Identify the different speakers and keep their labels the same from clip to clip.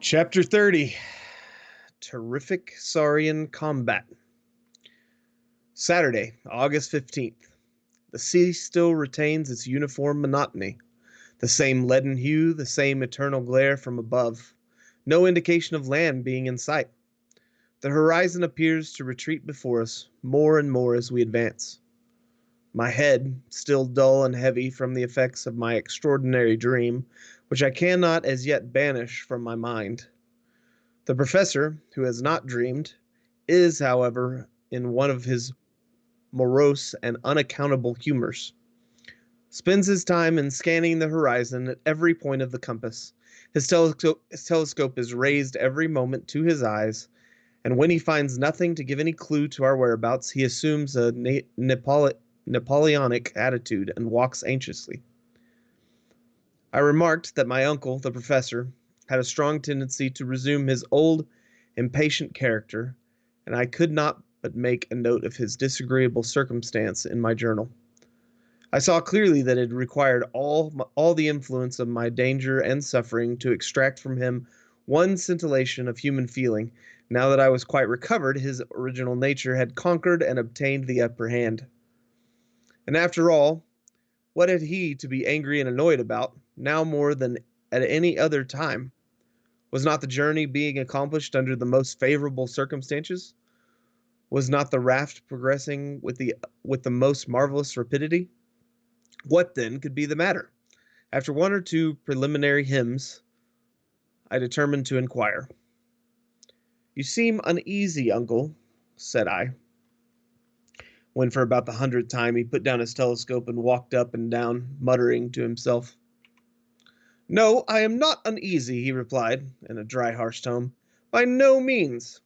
Speaker 1: Chapter 30. Terrific Saurian Combat. Saturday, August 15th. The sea still retains its uniform monotony. The same leaden hue, the same eternal glare from above. No indication of land being in sight. The horizon appears to retreat before us more and more as we advance. My head, still dull and heavy from the effects of my extraordinary dream, which I cannot as yet banish from my mind. The professor, who has not dreamed, is, however, in one of his morose and unaccountable humors. Spends his time in scanning the horizon at every point of the compass. His telescope is raised every moment to his eyes, and when he finds nothing to give any clue to our whereabouts, he assumes a Napoleonic attitude and walks anxiously. I remarked that my uncle, the professor, had a strong tendency to resume his old, impatient character, and I could not but make a note of his disagreeable circumstance in my journal. I saw clearly that it required all the influence of my danger and suffering to extract from him one scintillation of human feeling. Now that I was quite recovered, his original nature had conquered and obtained the upper hand. And after all, what had he to be angry and annoyed about, now more than at any other time? Was not the journey being accomplished under the most favorable circumstances? Was not the raft progressing with the most marvelous rapidity? What, then, could be the matter? After one or two preliminary hymns, I determined to inquire. "You seem uneasy, uncle," said I, when for about the 100th time he put down his telescope and walked up and down, muttering to himself. "No, I am not uneasy," he replied, in a dry, harsh tone. "By no means."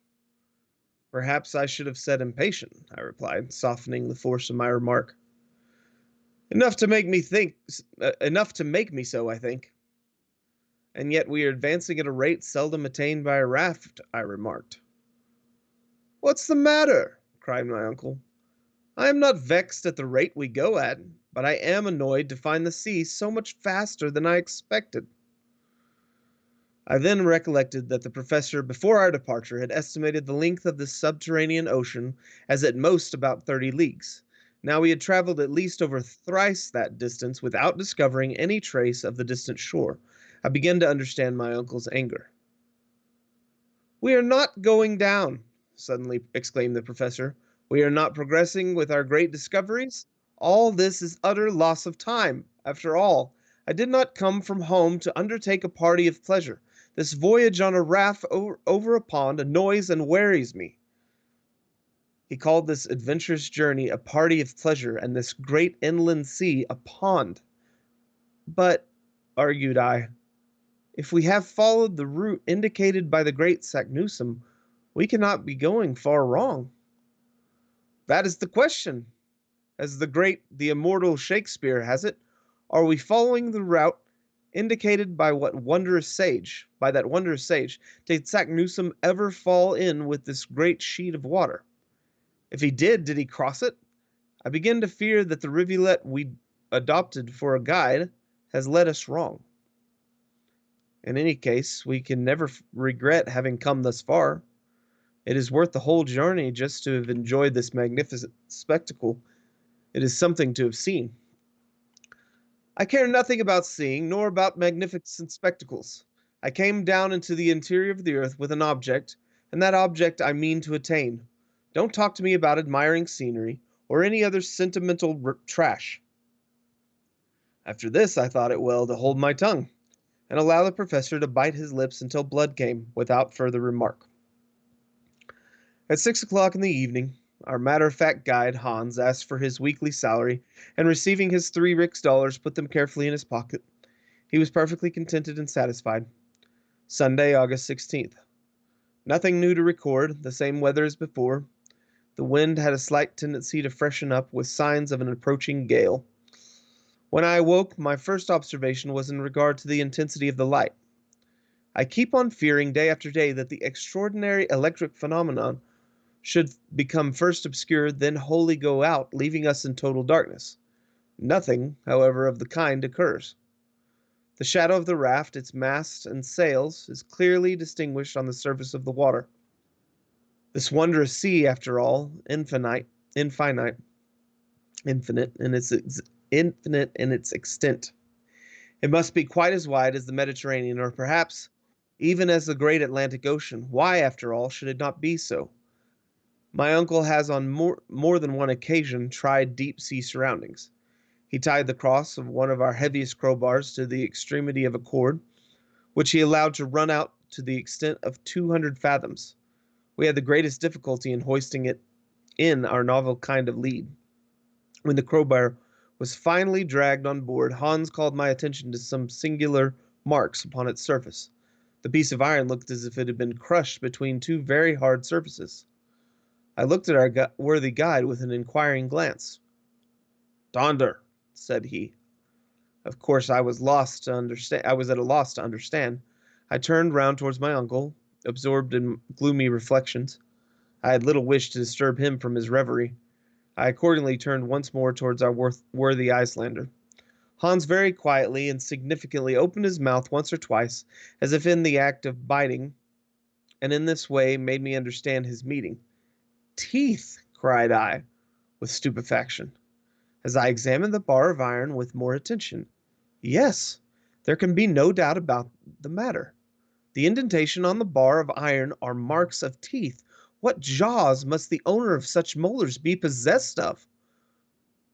Speaker 1: "Perhaps I should have said impatient," I replied, softening the force of my remark. Enough to make me so, I think." "And yet we are advancing at a rate seldom attained by a raft," I remarked. "What's the matter?" cried my uncle. "I am not vexed at the rate we go at, but I am annoyed to find the sea so much faster than I expected." I then recollected that the professor, before our departure, had estimated the length of this subterranean ocean as at most about 30 leagues. Now we had traveled at least over thrice that distance without discovering any trace of the distant shore. I began to understand my uncle's anger. "We are not going down," suddenly exclaimed the professor. "We are not progressing with our great discoveries. All this is utter loss of time. After all, I did not come from home to undertake a party of pleasure. This voyage on a raft over a pond annoys and wearies me." He called this adventurous journey a party of pleasure, and this great inland sea a pond. "But," argued I, "if we have followed the route indicated by the great Saknussemm, we cannot be going far wrong." "That is the question. As the immortal Shakespeare has it, are we following the route indicated by that wondrous sage? Did Saknussemm ever fall in with this great sheet of water? If he did he cross it? I begin to fear that the rivulet we adopted for a guide has led us wrong. In any case, we can never regret having come thus far. It is worth the whole journey just to have enjoyed this magnificent spectacle. It is something to have seen." "I care nothing about seeing, nor about magnificent spectacles. I came down into the interior of the earth with an object, and that object I mean to attain. Don't talk to me about admiring scenery, or any other sentimental trash." After this I thought it well to hold my tongue, and allow the professor to bite his lips until blood came, without further remark. At 6 o'clock in the evening, our matter-of-fact guide, Hans, asked for his weekly salary, and receiving his 3 rix dollars, put them carefully in his pocket. He was perfectly contented and satisfied. Sunday, August 16th. Nothing new to record, the same weather as before. The wind had a slight tendency to freshen up, with signs of an approaching gale. When I awoke, my first observation was in regard to the intensity of the light. I keep on fearing day after day that the extraordinary electric phenomenon should become first obscured, then wholly go out, leaving us in total darkness. Nothing, however, of the kind occurs. The shadow of the raft, its mast and sails, is clearly distinguished on the surface of the water. This wondrous sea, after all, infinite, infinite in its extent. It must be quite as wide as the Mediterranean, or perhaps even as the great Atlantic Ocean. Why, after all, should it not be so? My uncle has on more than one occasion tried deep sea surroundings. He tied the cross of one of our heaviest crowbars to the extremity of a cord, which he allowed to run out to the extent of 200 fathoms. We had the greatest difficulty in hoisting it in our novel kind of lead. When the crowbar was finally dragged on board, Hans called my attention to some singular marks upon its surface. The piece of iron looked as if it had been crushed between two very hard surfaces. I looked at our worthy guide with an inquiring glance. "Donder," said he. Of course, I was at a loss to understand. I turned round towards my uncle, absorbed in gloomy reflections. I had little wish to disturb him from his reverie. I accordingly turned once more towards our worthy Icelander. Hans very quietly and significantly opened his mouth once or twice, as if in the act of biting, and in this way made me understand his meaning. "Teeth!" cried I, with stupefaction, as I examined the bar of iron with more attention. Yes, there can be no doubt about the matter. The indentation on the bar of iron are marks of teeth. What jaws must the owner of such molars be possessed of?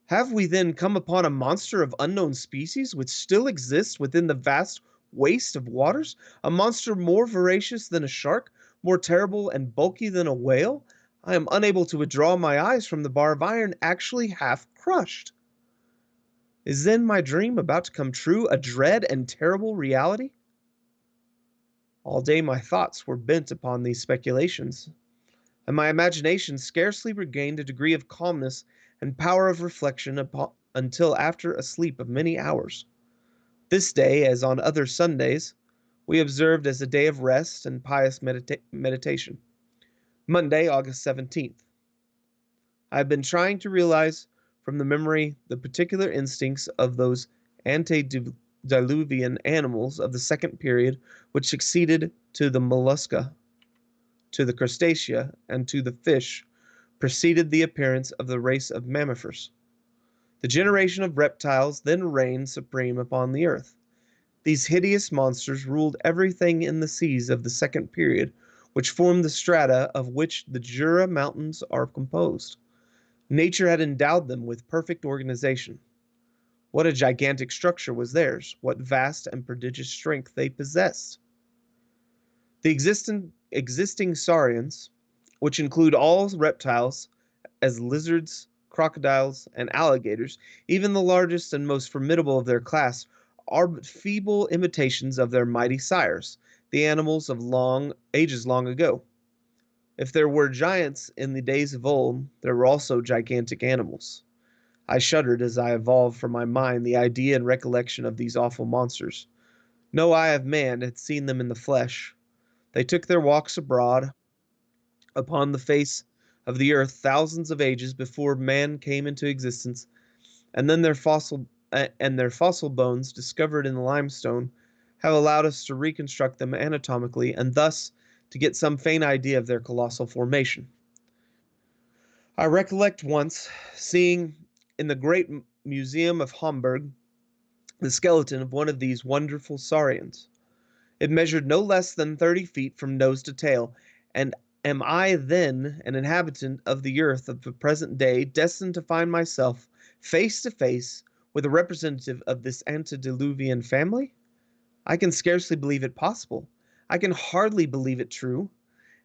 Speaker 1: Have we then come upon a monster of unknown species which still exists within the vast waste of waters? A monster more voracious than a shark, more terrible and bulky than a whale? I am unable to withdraw my eyes from the bar of iron, actually half crushed. Is then my dream about to come true, a dread and terrible reality? All day my thoughts were bent upon these speculations, and my imagination scarcely regained a degree of calmness and power of reflection until after a sleep of many hours. This day, as on other Sundays, we observed as a day of rest and pious meditation. Monday, August 17th. I have been trying to realize from the memory the particular instincts of those antediluvian animals of the second period which succeeded to the mollusca, to the crustacea, and to the fish, preceded the appearance of the race of mammifers. The generation of reptiles then reigned supreme upon the earth. These hideous monsters ruled everything in the seas of the second period, which formed the strata of which the Jura Mountains are composed. Nature had endowed them with perfect organization. What a gigantic structure was theirs! What vast and prodigious strength they possessed! The existing saurians, which include all reptiles, as lizards, crocodiles, and alligators, even the largest and most formidable of their class, are but feeble imitations of their mighty sires, the animals of ages long ago. If there were giants in the days of old, there were also gigantic animals. I shuddered as I evolved from my mind the idea and recollection of these awful monsters. No eye of man had seen them in the flesh. They took their walks abroad upon the face of the earth thousands of ages before man came into existence, and then their fossil bones discovered in the limestone have allowed us to reconstruct them anatomically and thus to get some faint idea of their colossal formation. I recollect once seeing in the great museum of Hamburg the skeleton of one of these wonderful saurians. It measured no less than 30 feet from nose to tail, and am I then an inhabitant of the earth of the present day, destined to find myself face to face with a representative of this antediluvian family? I can scarcely believe it possible. I can hardly believe it true.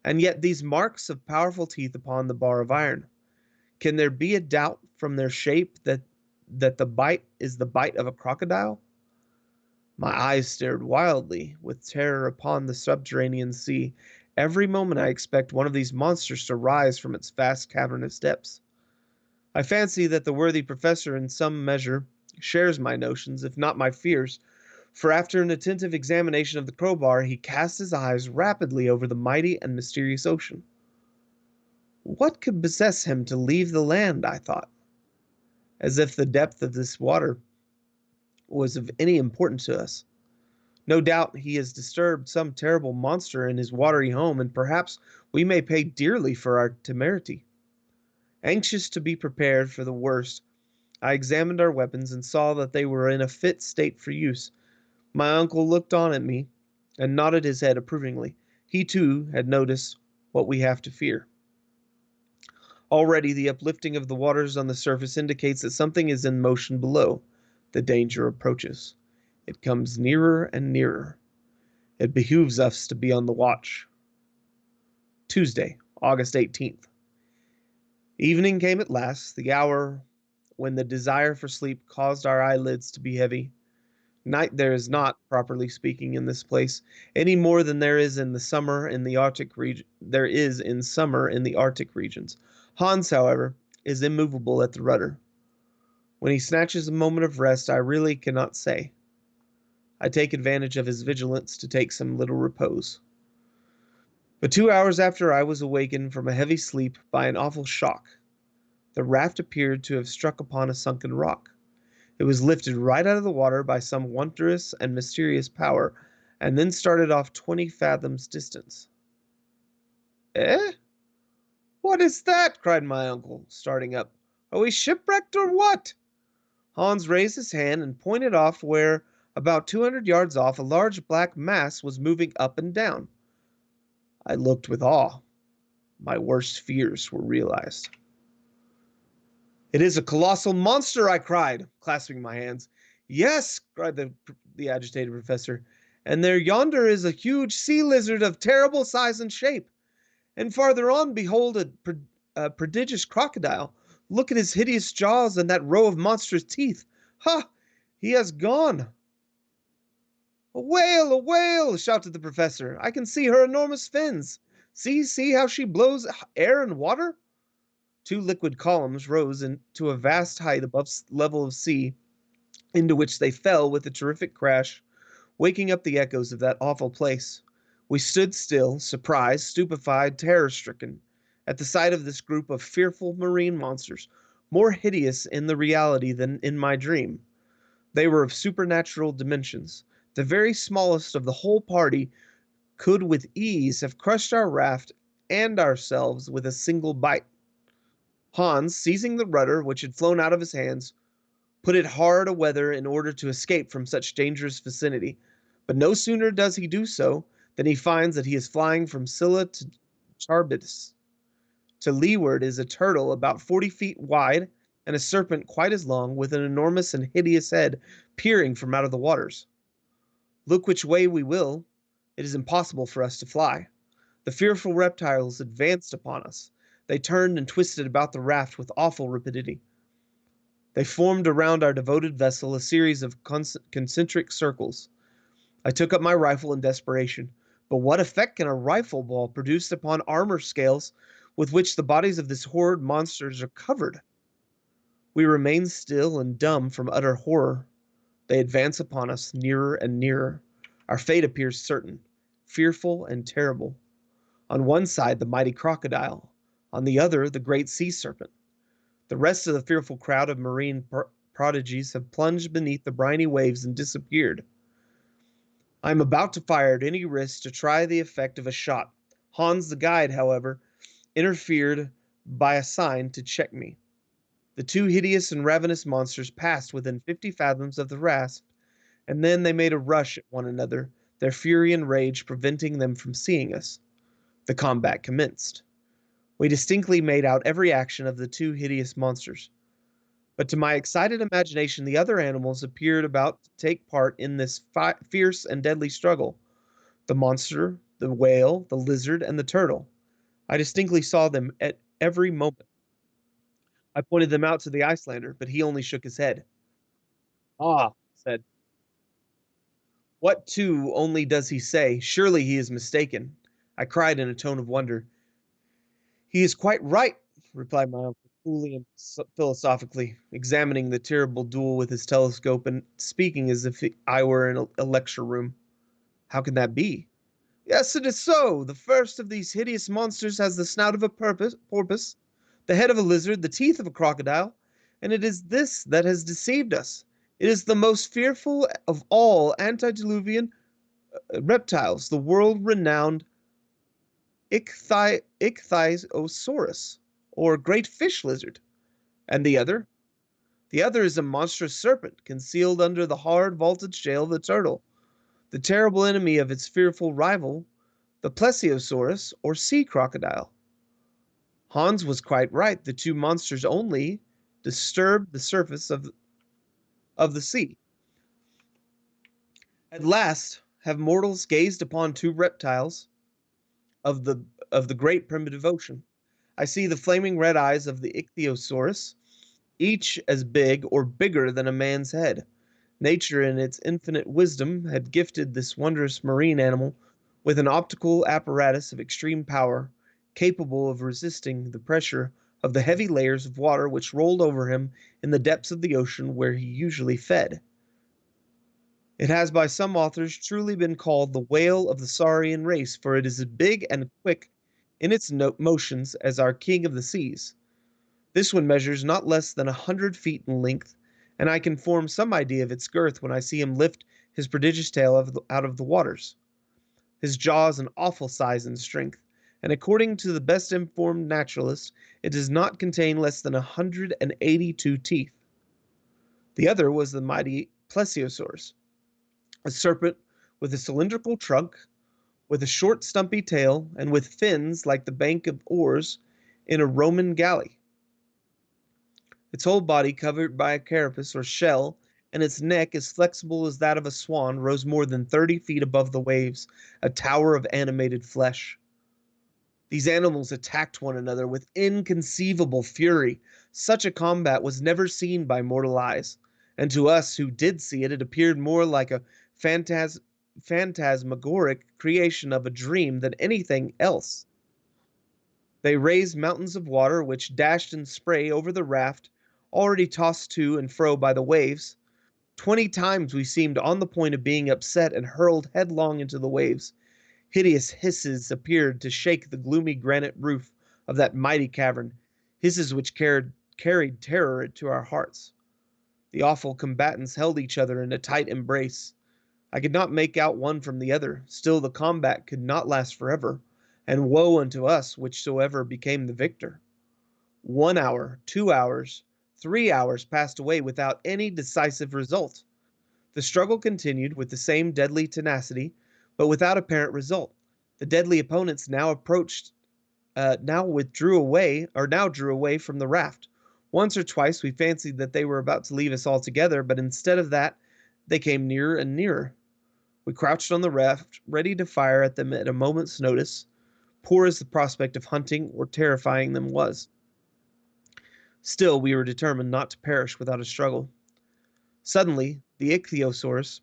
Speaker 1: And yet these marks of powerful teeth upon the bar of iron. Can there be a doubt from their shape that the bite is the bite of a crocodile? My eyes stared wildly with terror upon the subterranean sea. Every moment I expect one of these monsters to rise from its vast cavernous depths. I fancy that the worthy professor in some measure shares my notions, if not my fears, for after an attentive examination of the crowbar, he cast his eyes rapidly over the mighty and mysterious ocean. What could possess him to leave the land, I thought, as if the depth of this water was of any importance to us. No doubt he has disturbed some terrible monster in his watery home, and perhaps we may pay dearly for our temerity. Anxious to be prepared for the worst, I examined our weapons and saw that they were in a fit state for use. My uncle looked on at me and nodded his head approvingly. He, too, had noticed what we have to fear. Already the uplifting of the waters on the surface indicates that something is in motion below. The danger approaches. It comes nearer and nearer. It behooves us to be on the watch. Tuesday, August 18th. Evening came at last, the hour when the desire for sleep caused our eyelids to be heavy. Night there is not, properly speaking, in this place, any more than there is in summer in the Arctic regions. Hans, however, is immovable at the rudder. When he snatches a moment of rest, I really cannot say. I take advantage of his vigilance to take some little repose. But 2 hours after I was awakened from a heavy sleep by an awful shock. The raft appeared to have struck upon a sunken rock. It was lifted right out of the water by some wondrous and mysterious power, and then started off 20 fathoms distance. Eh? What is that? Cried my uncle, starting up. Are we shipwrecked or what? Hans raised his hand and pointed off where, about 200 yards off, a large black mass was moving up and down. I looked with awe. My worst fears were realized. It is a colossal monster, I cried, clasping my hands. Yes, cried the agitated professor, and there yonder is a huge sea lizard of terrible size and shape. And farther on, behold a prodigious crocodile. Look at his hideous jaws and that row of monstrous teeth. Ha! He has gone. A whale, shouted the professor. I can see her enormous fins. See how she blows air and water. Two liquid columns rose to a vast height above level of sea, into which they fell with a terrific crash, waking up the echoes of that awful place. We stood still, surprised, stupefied, terror-stricken, at the sight of this group of fearful marine monsters, more hideous in the reality than in my dream. They were of supernatural dimensions. The very smallest of the whole party could with ease have crushed our raft and ourselves with a single bite. Hans, seizing the rudder, which had flown out of his hands, put it hard aweather in order to escape from such dangerous vicinity. But no sooner does he do so than he finds that he is flying from Scylla to Charybdis. To leeward is a turtle about 40 feet wide and a serpent quite as long, with an enormous and hideous head peering from out of the waters. Look which way we will, it is impossible for us to fly. The fearful reptiles advanced upon us. They turned and twisted about the raft with awful rapidity. They formed around our devoted vessel a series of concentric circles. I took up my rifle in desperation. But what effect can a rifle ball produce upon armor scales with which the bodies of this horrid monsters are covered? We remain still and dumb from utter horror. They advance upon us nearer and nearer. Our fate appears certain, fearful and terrible. On one side, the mighty crocodile. On the other, the great sea serpent. The rest of the fearful crowd of marine prodigies have plunged beneath the briny waves and disappeared. I am about to fire at any risk to try the effect of a shot. Hans, the guide, however, interfered by a sign to check me. The two hideous and ravenous monsters passed within 50 fathoms of the raft, and then they made a rush at one another, their fury and rage preventing them from seeing us. The combat commenced. We distinctly made out every action of the two hideous monsters. But to my excited imagination, the other animals appeared about to take part in this fierce and deadly struggle. The monster, the whale, the lizard, and the turtle. I distinctly saw them at every moment. I pointed them out to the Icelander, but he only shook his head. Ah, said, what too only does he say? Surely he is mistaken. I cried in a tone of wonder. He is quite right, replied my uncle, coolly and philosophically, examining the terrible duel with his telescope and speaking as if I were in a lecture room. How can that be? Yes, it is so. The first of these hideous monsters has the snout of a porpoise, the head of a lizard, the teeth of a crocodile, and it is this that has deceived us. It is the most fearful of all antediluvian. reptiles, the world-renowned Ichthyosaurus, or great fish lizard. And the other? The other is a monstrous serpent concealed under the hard vaulted shell of the turtle, the terrible enemy of its fearful rival, the Plesiosaurus, or sea crocodile. Hans was quite right. The two monsters only disturbed the surface of the sea. At last have mortals gazed upon two reptiles of the of the great primitive ocean. I see the flaming red eyes of the Ichthyosaurus, each as big or bigger than a man's head. Nature, in its infinite wisdom, had gifted this wondrous marine animal with an optical apparatus of extreme power, capable of resisting the pressure of the heavy layers of water which rolled over him in the depths of the ocean where he usually fed. It has by some authors truly been called the whale of the saurian race, for it is as big and quick in its motions as our king of the seas. This one measures not less than 100 feet in length, and I can form some idea of its girth when I see him lift his prodigious tail out of the waters. His jaw is an awful size and strength, and according to the best informed naturalist, it does not contain less than 182 teeth. The other was the mighty Plesiosaurus, a serpent with a cylindrical trunk, with a short stumpy tail, and with fins like the bank of oars in a Roman galley. Its whole body, covered by a carapace or shell, and its neck, as flexible as that of a swan, rose more than 30 feet above the waves, a tower of animated flesh. These animals attacked one another with inconceivable fury. Such a combat was never seen by mortal eyes, and to us who did see it, it appeared more like a phantasmagoric creation of a dream than anything else. They raised mountains of water, which dashed in spray over the raft, already tossed to and fro by the waves. 20 times we seemed on the point of being upset and hurled headlong into the waves. Hideous hisses appeared to shake the gloomy granite roof of that mighty cavern, hisses which carried terror to our hearts. The awful combatants held each other in a tight embrace. I could not make out one from the other, still the combat could not last forever, and woe unto us whichsoever became the victor. 1 hour, 2 hours, 3 hours passed away without any decisive result. The struggle continued with the same deadly tenacity, but without apparent result. The deadly opponents now drew away from the raft. Once or twice we fancied that they were about to leave us altogether, but instead of that, they came nearer and nearer. We crouched on the raft, ready to fire at them at a moment's notice, poor as the prospect of hunting or terrifying them was. Still, we were determined not to perish without a struggle. Suddenly, the Ichthyosaurus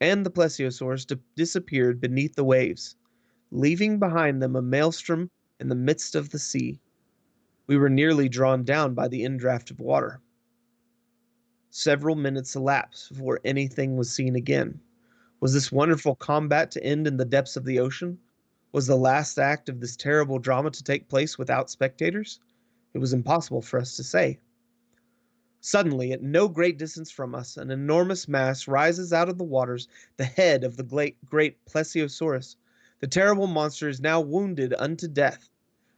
Speaker 1: and the Plesiosaurus disappeared beneath the waves, leaving behind them a maelstrom in the midst of the sea. We were nearly drawn down by the indraft of water. Several minutes elapsed before anything was seen again. Was this wonderful combat to end in the depths of the ocean? Was the last act of this terrible drama to take place without spectators? It was impossible for us to say. Suddenly, at no great distance from us, an enormous mass rises out of the waters, the head of the great Plesiosaurus. The terrible monster is now wounded unto death.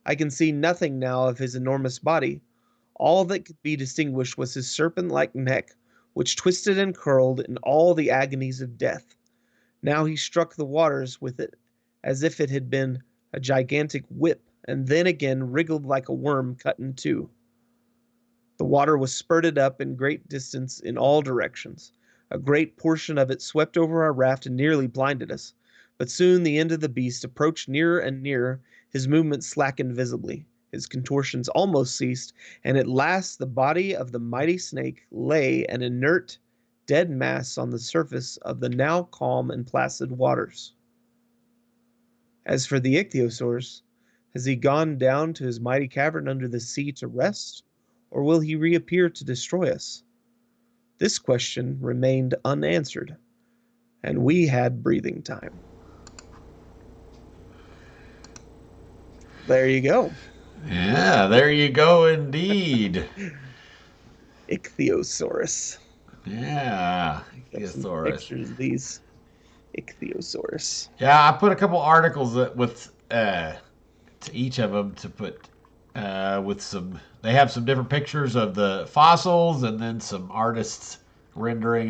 Speaker 1: I can see nothing now of his enormous body. All that could be distinguished was his serpent-like neck, which twisted and curled in all the agonies of death. Now he struck the waters with it as if it had been a gigantic whip, and then again wriggled like a worm cut in two. The water was spurted up in great distance in all directions. A great portion of it swept over our raft and nearly blinded us. But soon the end of the beast approached nearer and nearer, his movements slackened visibly, his contortions almost ceased, and at last the body of the mighty snake lay an inert, dead mass on the surface of the now calm and placid waters. As for the Ichthyosaurus, has he gone down to his mighty cavern under the sea to rest, or will he reappear to destroy us? This question remained unanswered, and we had breathing time. There you go.
Speaker 2: Yeah, there you go indeed.
Speaker 1: Ichthyosaurus.
Speaker 2: Yeah,
Speaker 1: Got some
Speaker 2: Ichthyosaurus.
Speaker 1: pictures of these. Ichthyosaurus.
Speaker 2: Yeah, I put a couple articles with to each of them to put with some. They have some different pictures of the fossils and then some artists rendering